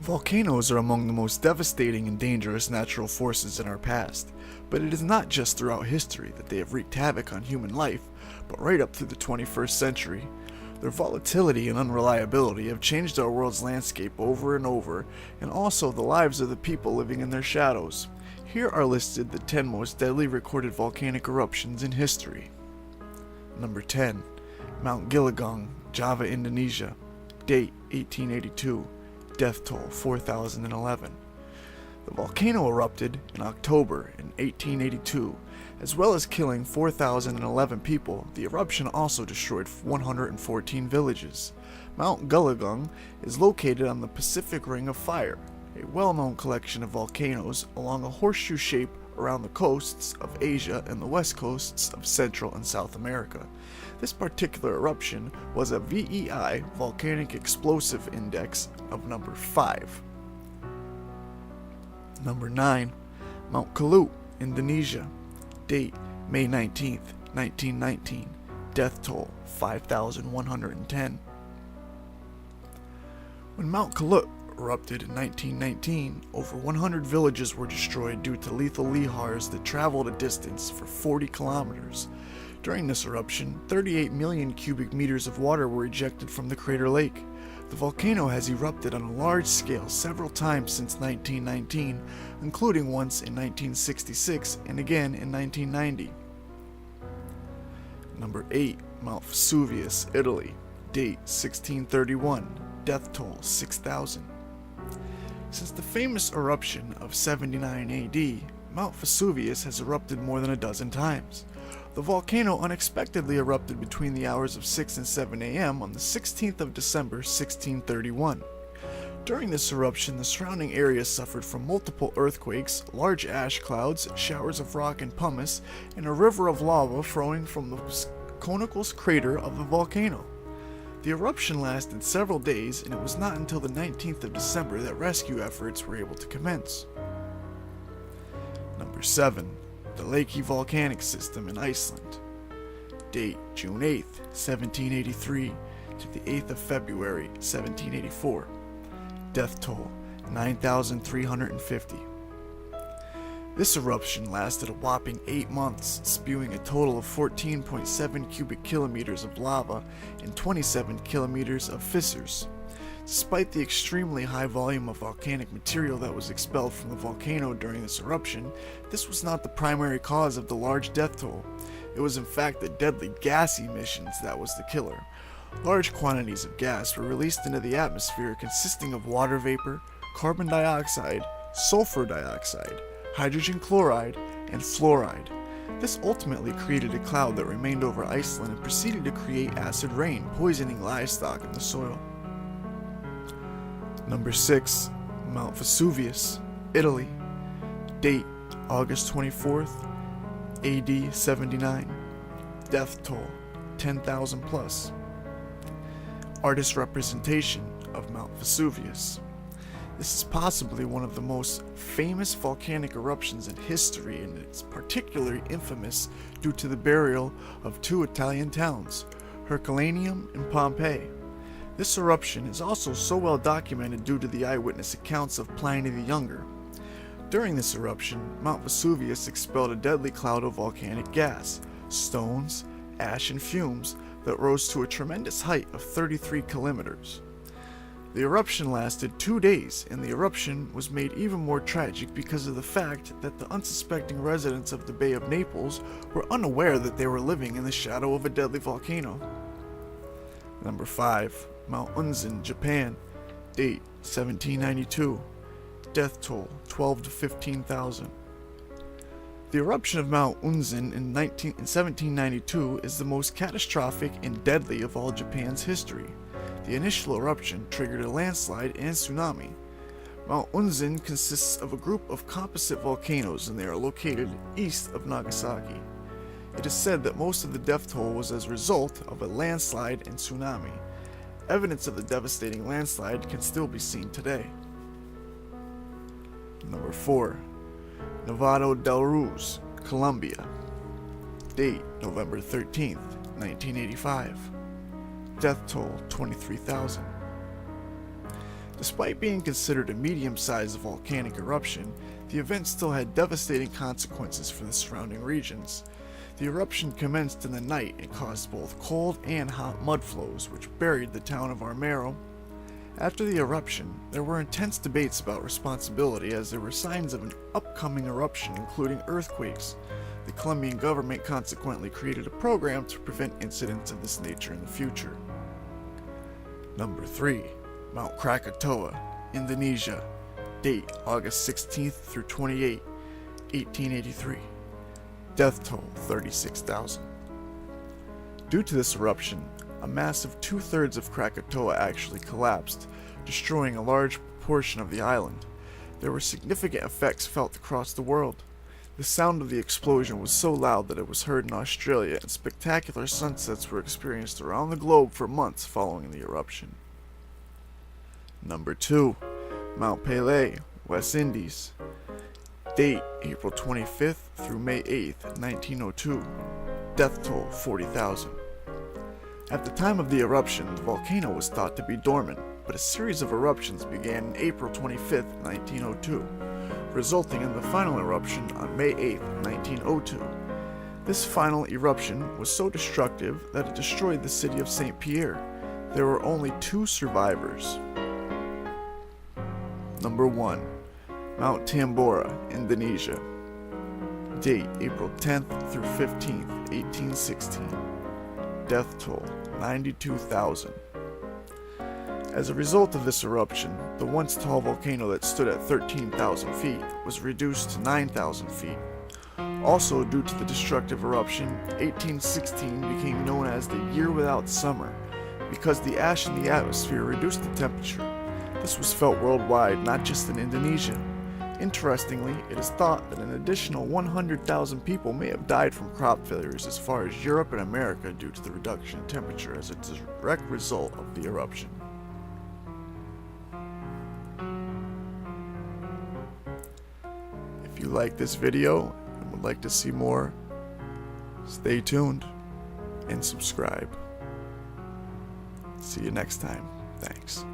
Volcanoes are among the most devastating and dangerous natural forces in our past, but it is not just throughout history that they have wreaked havoc on human life, but right up through the 21st century. Their volatility and unreliability have changed our world's landscape over and over, and also the lives of the people living in their shadows. Here are listed the 10 most deadly recorded volcanic eruptions in history. Number 10. Mount Gilagong, Java, Indonesia. Date 1882. Death toll 4,011. The volcano erupted in October in 1882. As well as killing 4,011 people, the eruption also destroyed 114 villages. Mount Gilagong is located on the Pacific Ring of Fire, a well-known collection of volcanoes along a horseshoe shape around the coasts of Asia and the west coasts of Central and South America. This particular eruption was a VEI, Volcanic Explosive Index, of number 5. Number 9. Mount Kalut, Indonesia. Date May 19th, 1919. Death toll 5,110. When Mount Kalut erupted in 1919, over 100 villages were destroyed due to lethal lihars that traveled a distance for 40 kilometers. During this eruption, 38 million cubic meters of water were ejected from the crater lake. The volcano has erupted on a large scale several times since 1919, including once in 1966 and again in 1990. Number 8. Mount Vesuvius, Italy. Date 1631. Death toll 6,000. Since the famous eruption of 79 AD, Mount Vesuvius has erupted more than a dozen times. The volcano unexpectedly erupted between the hours of 6 and 7 a.m. on the 16th of December 1631. During this eruption, the surrounding area suffered from multiple earthquakes, large ash clouds, showers of rock and pumice, and a river of lava flowing from the conical crater of the volcano. The eruption lasted several days, and it was not until the 19th of December that rescue efforts were able to commence. Number 7. The Laki Volcanic System in Iceland. Date June 8, 1783 to the 8th of February, 1784. Death toll 9,350. This eruption lasted a whopping 8 months, spewing a total of 14.7 cubic kilometers of lava and 27 kilometers of fissures. Despite the extremely high volume of volcanic material that was expelled from the volcano during this eruption, this was not the primary cause of the large death toll. It was in fact the deadly gas emissions that was the killer. Large quantities of gas were released into the atmosphere consisting of water vapor, carbon dioxide, sulfur dioxide, hydrogen chloride, and fluoride. This ultimately created a cloud that remained over Iceland and proceeded to create acid rain, poisoning livestock in the soil. Number 6. Mount Vesuvius, Italy. Date August 24th, AD 79. Death toll 10,000 plus. Artist representation of Mount Vesuvius. This is possibly one of the most famous volcanic eruptions in history, and it's particularly infamous due to the burial of 2 Italian towns, Herculaneum and Pompeii. This eruption is also so well documented due to the eyewitness accounts of Pliny the Younger. During this eruption, Mount Vesuvius expelled a deadly cloud of volcanic gas, stones, ash, and fumes that rose to a tremendous height of 33 kilometers. The eruption lasted 2 days, and the eruption was made even more tragic because of the fact that the unsuspecting residents of the Bay of Naples were unaware that they were living in the shadow of a deadly volcano. Number 5. Mount Unzen, Japan. Date 1792. Death toll 12 to 15,000. The eruption of Mount Unzen in 1792 is the most catastrophic and deadly of all Japan's history. The initial eruption triggered a landslide and tsunami. Mount Unzen consists of a group of composite volcanoes, and they are located east of Nagasaki. It is said that most of the death toll was as a result of a landslide and tsunami. Evidence of the devastating landslide can still be seen today. Number 4. Nevado del Ruiz, Colombia. Date November 13th, 1985. Death toll 23,000. Despite being considered a medium-sized volcanic eruption, the event still had devastating consequences for the surrounding regions. The eruption commenced in the night and caused both cold and hot mud flows, which buried the town of Armero. After the eruption, there were intense debates about responsibility as there were signs of an upcoming eruption, including earthquakes. The Colombian government consequently created a program to prevent incidents of this nature in the future. Number 3. Mount Krakatoa, Indonesia. Date August 16th through 28, 1883. Death toll 36,000. Due to this eruption, a massive 2/3 of Krakatoa actually collapsed, destroying a large portion of the island. There were significant effects felt across the world. The sound of the explosion was so loud that it was heard in Australia, and spectacular sunsets were experienced around the globe for months following the eruption. Number 2. Mount Pelée, West Indies. Date April 25th through May 8th, 1902. Death toll 40,000. At the time of the eruption, the volcano was thought to be dormant, but a series of eruptions began on April 25th, 1902, resulting in the final eruption on May 8th, 1902. This final eruption was so destructive that it destroyed the city of St. Pierre. There were only 2 survivors. Number 1. Mount Tambora, Indonesia. Date April 10th through 15th, 1816. Death toll 92,000. As a result of this eruption, the once tall volcano that stood at 13,000 feet was reduced to 9,000 feet. Also, due to the destructive eruption, 1816 became known as the Year Without Summer, because the ash in the atmosphere reduced the temperature. This was felt worldwide, not just in Indonesia. Interestingly, it is thought that an additional 100,000 people may have died from crop failures as far as Europe and America due to the reduction in temperature as a direct result of the eruption. If you like this video and would like to see more, stay tuned and subscribe. See you next time. Thanks.